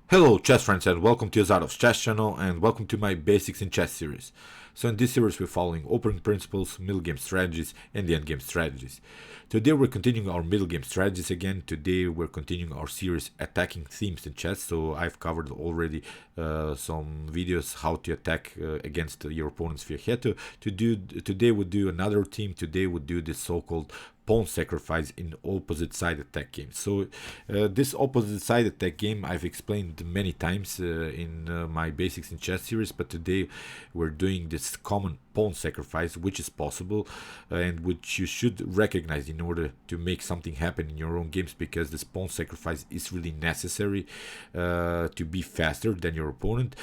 Hello chess friends and welcome to Izidor's chess channel and welcome to my Basics in Chess series. So in this series we're following opening principles, middle game strategies and the endgame strategies. Today we're continuing our middle game strategies again. Today we're continuing our series attacking themes in chess. So I've covered already some videos how to attack against your opponent's fianchetto. Today we'll do another theme. Today we'll do the so-called pawn sacrifice in opposite side attack game. So this opposite side attack game I've explained many times in my Basics in Chess series, but today we're doing this common pawn sacrifice which is possible and which you should recognize in order to make something happen in your own games, because this pawn sacrifice is really necessary to be faster than your opponent.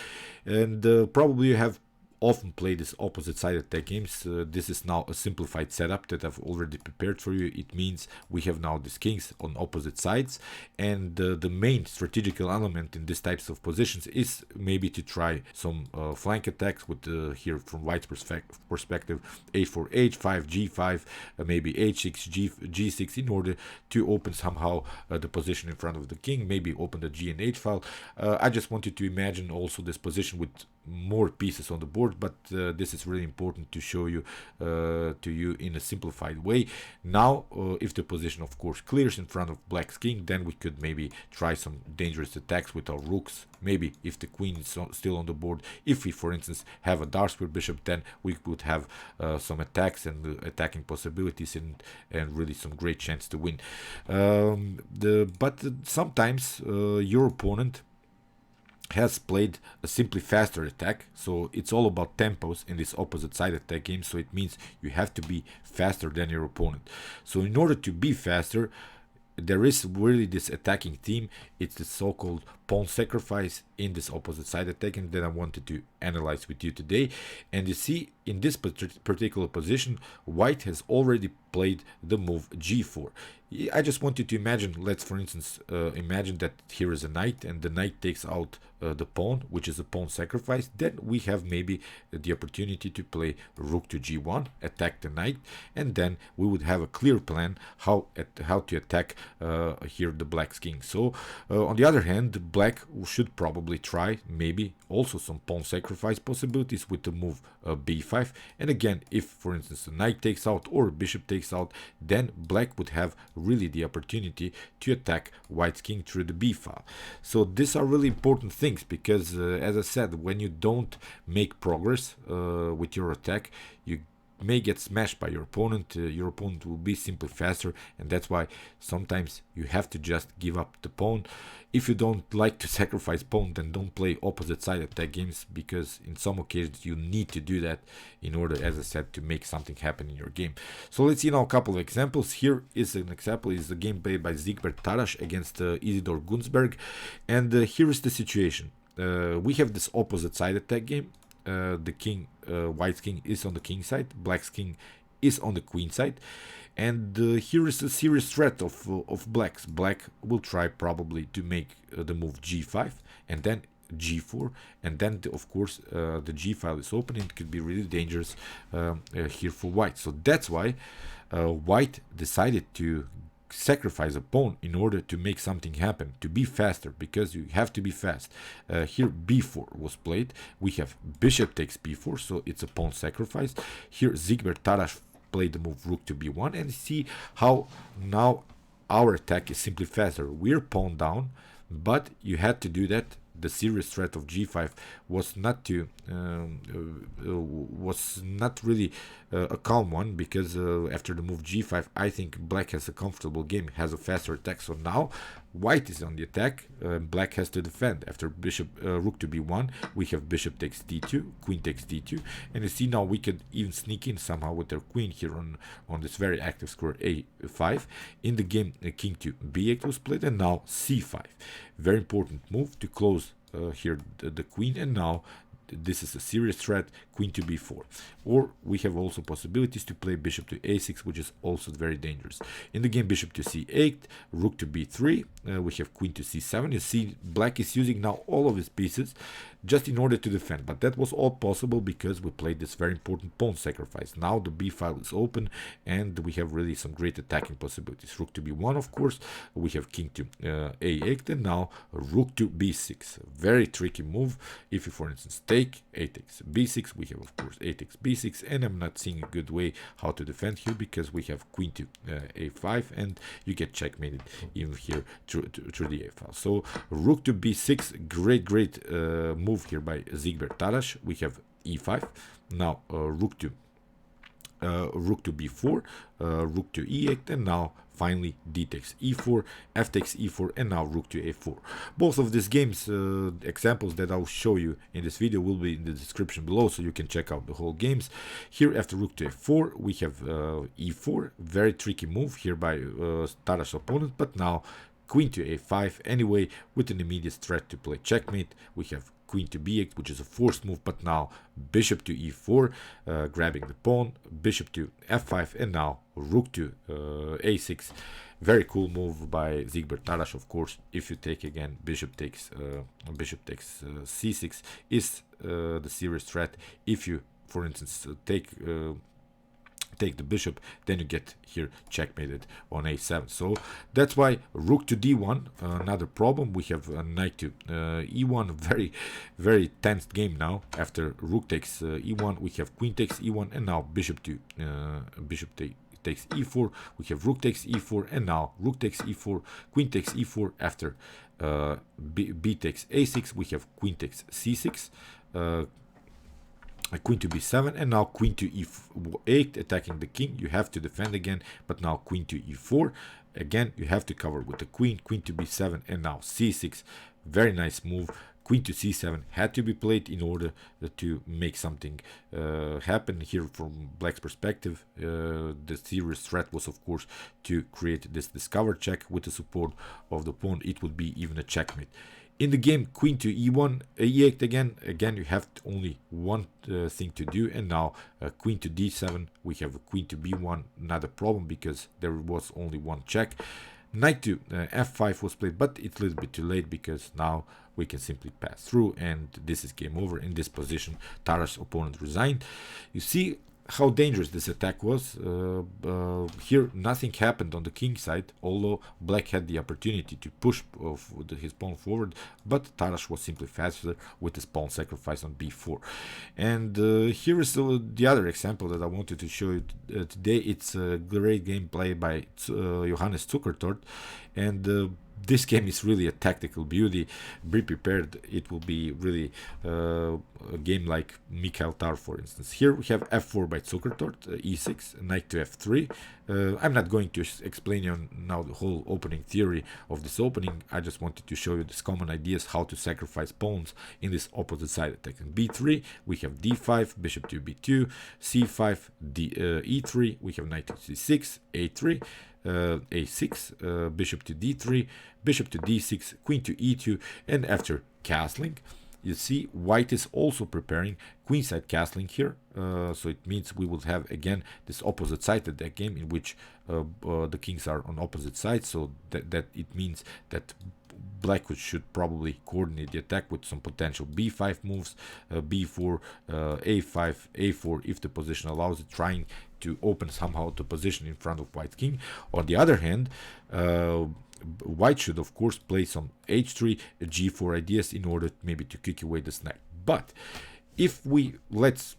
And probably you have often play this opposite side attack games. This is now a simplified setup that I've already prepared for you. It means we have now these kings on opposite sides, and the main strategical element in these types of positions is maybe to try some flank attacks with here from white's perspective a4 h5 g5 maybe h6 g6 in order to open somehow the position in front of the king, maybe open the g and h file. I just wanted to imagine also this position with more pieces on the board, but this is really important to show you to you in a simplified way. Now if the position of course clears in front of black's king, then we could maybe try some dangerous attacks with our rooks. Maybe if the queen is still on the board, if we for instance have a dark square bishop, then we could have some attacks and attacking possibilities and really some great chance to win. But sometimes your opponent has played a simply faster attack, so it's all about tempos in this opposite side attack game. So it means you have to be faster than your opponent. So in order to be faster, there is really this attacking theme. It's the so-called pawn sacrifice in this opposite side attacking that I wanted to analyze with you today. And you see, in this particular position, white has already played the move g4. I just want you to imagine, let's for instance imagine that here is a knight and the knight takes out the pawn, which is a pawn sacrifice. Then we have maybe the opportunity to play rook to g1, attack the knight, and then we would have a clear plan how to attack here the black's king. So on the other hand, black should probably try maybe also some pawn sacrifice possibilities with the move b5. And again, if for instance the knight takes out or bishop takes out, then black would have really the opportunity to attack white's king through the b file. So these are really important things, because as I said, when you don't make progress with your attack, you may get smashed by your opponent. Your opponent will be simply faster, and that's why sometimes you have to just give up the pawn. If you don't like to sacrifice pawn, then don't play opposite side attack games, because in some occasions you need to do that in order, as I said, to make something happen in your game. So let's see now a couple of examples. Here is an example, is the game played by Siegbert Tarrasch against Isidor Gunsberg, and here is the situation. We have this opposite side attack game. The king, white's king is on the king side, black's king is on the queen side, and here is a serious threat of blacks. Black will try probably to make the move g5 and then g4, and then of course the g file is open and it could be really dangerous here for white. So that's why white decided to sacrifice a pawn in order to make something happen, to be faster, because you have to be fast. Here b4 was played. We have bishop takes b4, so it's a pawn sacrifice. Here Siegbert Tarrasch played the move rook to b1, and see how now our attack is simply faster. We're pawn down, but you had to do that. The serious threat of g5 was not really a calm one, because after the move g5, I think black has a comfortable game, has a faster attack. So now white is on the attack, black has to defend. After bishop rook to b1, we have bishop takes d2, queen takes d2, and you see now we can even sneak in somehow with our queen here on this very active square a5. In the game, king to b8 was played, and now c5. Very important move to close here the queen, and now this is a serious threat. queen to b4. Or we have also possibilities to play bishop to a6, which is also very dangerous. In the game, bishop to c8, rook to b3, we have queen to c7. You see, black is using now all of his pieces just in order to defend, but that was all possible because we played this very important pawn sacrifice. Now the b file is open and we have really some great attacking possibilities. Rook to b1, of course, we have king to a8, and now rook to b6. Very tricky move. If you, for instance, take a takes b6, we have, of course, a takes b6, and I'm not seeing a good way how to defend here because we have queen to a5, and you get checkmated even here through the a file. So rook to b6, great move here by Siegbert Tarrasch. We have e5. Now rook to b4, rook to e8, and now finally d takes e4, f takes e4, and now rook to a4. Both of these games, examples that I'll show you in this video, will be in the description below, so you can check out the whole games. Here, after rook to a4, we have e4. Very tricky move here by Tarrasch's opponent, but now queen to a5 anyway, with an immediate threat to play checkmate. We have queen to b8, which is a forced move, but now bishop to e4, grabbing the pawn, bishop to f5, and now rook to a6. Very cool move by Siegbert Tarrasch, of course. If you take again, bishop takes c6 is the serious threat. If you, for instance, take the bishop, then you get here checkmated on a7. So that's why rook to d1, another problem. We have knight to e1, very tense game now. After rook takes e1, we have queen takes e1, and now bishop takes e4. We have rook takes e4, and now rook takes e4, queen takes e4. After b takes a6, we have queen takes c6, queen to b7, and now queen to e8, attacking the king. You have to defend again, but now queen to e4. Again, you have to cover with the queen to b7, and now c6. Very nice move. Queen to c7 had to be played in order to make something happen here from black's perspective. The serious threat was, of course, to create this discover check with the support of the pawn. It would be even a checkmate. In the game, queen to e1, e8 again you have only one thing to do, and now queen to d7, we have a queen to b1, not a problem because there was only one check. Knight to f5 was played, but it's a little bit too late because now we can simply pass through, and this is game over. In this position, Tarrasch's opponent resigned. You see how dangerous this attack was. Here nothing happened on the king side, although black had the opportunity to push his pawn forward, but Tarrasch was simply faster with his pawn sacrifice on b4. And here is the other example that I wanted to show you today. It's a great game played by Johannes Zuckertort, and this game is really a tactical beauty. Be prepared, it will be really a game like Mikhail Tar, for instance. Here we have f4 by Zuckertort, e6, knight to f3. I'm not going to explain you now the whole opening theory of this opening. I just wanted to show you these common ideas how to sacrifice pawns in this opposite side attack. In b3 we have d5, bishop to b2, c5, e3, we have knight to c6, a3, a6, bishop to d3, bishop to d6, queen to e2, and after castling, you see white is also preparing queenside castling here, so it means we will have again this opposite side of that game in which the kings are on opposite sides, so that it means that black should probably coordinate the attack with some potential b5 moves, b4, a5, a4 if the position allows it, trying to open somehow the position in front of white king. On the other hand, white should of course play some h3, g4 ideas in order maybe to kick away this knight. But if let's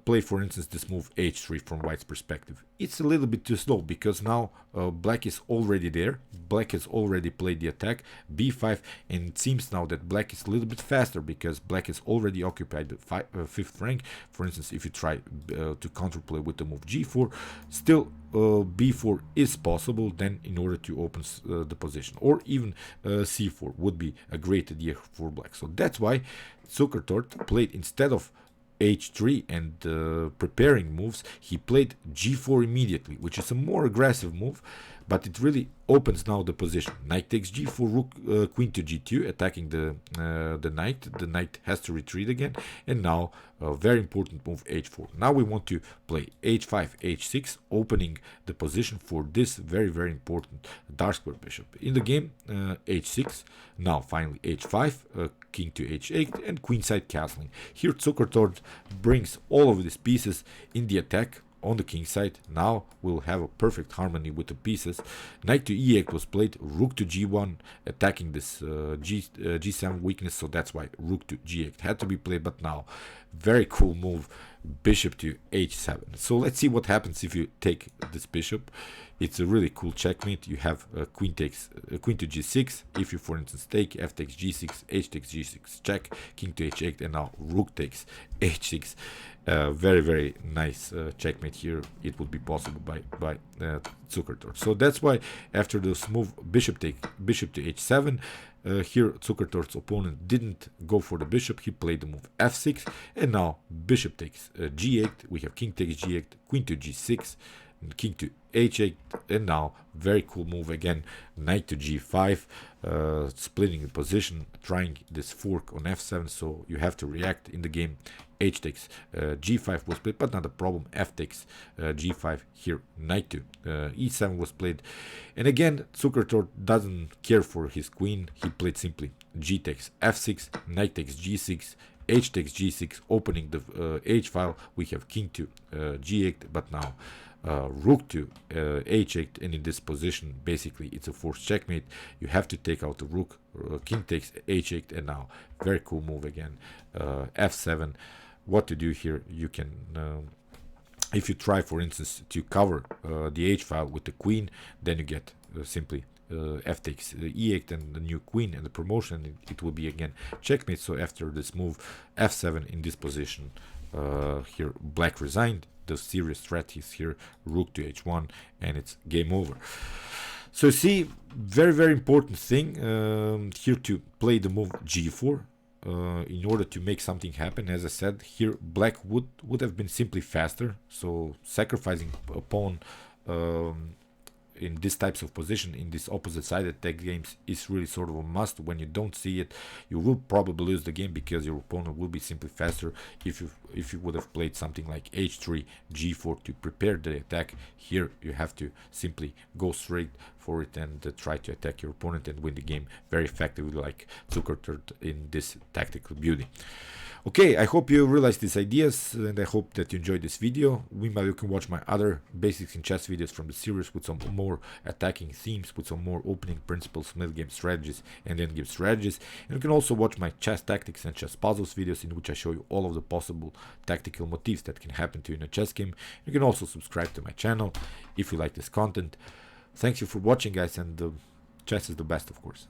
play, for instance, this move h3 from white's perspective, it's a little bit too slow because now black is already there. Black has already played the attack b5, and it seems now that black is a little bit faster because black has already occupied the fifth rank. For instance, if you try to counterplay with the move g4, still b4 is possible then in order to open the position, or even c4 would be a great idea for black. So that's why Zuckertort played, instead of h3 and preparing moves, he played g4 immediately, which is a more aggressive move, but it really opens now the position. Knight takes g4, rook, queen to g2, attacking the knight. The knight has to retreat again, and now a very important move, h4. Now we want to play h5, h6, opening the position for this very important dark square bishop. In the game, h6, now finally h5, king to h8, and queenside castling. Here Zukertort brings all of these pieces in the attack on the king side. Now we'll have a perfect harmony with the pieces. Knight to e8 was played, rook to g1, attacking this g7 weakness, so that's why rook to g8 had to be played. But now, very cool move, bishop to h7. So let's see what happens if you take this bishop. It's a really cool checkmate. You have queen to g6. If you, for instance, take f takes g6, h takes g6, check, king to h8, and now rook takes h6. Very nice checkmate here. It would be possible by Zukertort. So that's why after this move, bishop to h7, here Zukertort's opponent didn't go for the bishop. He played the move f6, and now bishop takes g8. We have king takes g8, queen to g6, king to h8, and now very cool move again, knight to g5, splitting the position, trying this fork on f7, so you have to react in the game. H takes g5 was played, but not a problem. F takes g5 here. Knight to e7 was played, and again Zukertort doesn't care for his queen. He played simply g takes f6, knight takes g6, h takes g6, opening the h file. We have king to g8, but now rook to h8, and in this position basically it's a forced checkmate. You have to take out the rook. King takes h8, and now very cool move again, f7. What to do here? You can if you try, for instance, to cover the h file with the queen, then you get simply f takes e8 and the new queen and the promotion. It will be again checkmate. So after this move, f7 in this position, here black resigned. The serious threat is here, rook to h1, and it's game over. So see, very important thing here to play the move g4 in order to make something happen. As I said, here black would have been simply faster, so sacrificing a pawn in these types of position, in this opposite sided tech games, is really sort of a must. When you don't see it, you will probably lose the game because your opponent will be simply faster. If you would have played something like h3, g4 to prepare the attack, here you have to simply go straight for it and try to attack your opponent and win the game very effectively, like Zukertort in this tactical beauty. Okay, I hope you realized these ideas, and I hope that you enjoyed this video. Meanwhile, you can watch my other basics in chess videos from the series with some more attacking themes, with some more opening principles, middle game strategies, and end game strategies. And you can also watch my chess tactics and chess puzzles videos, in which I show you all of the possible tactical motifs that can happen to you in a chess game. You can also subscribe to my channel if you like this content. Thank you for watching, guys, and chess is the best, of course.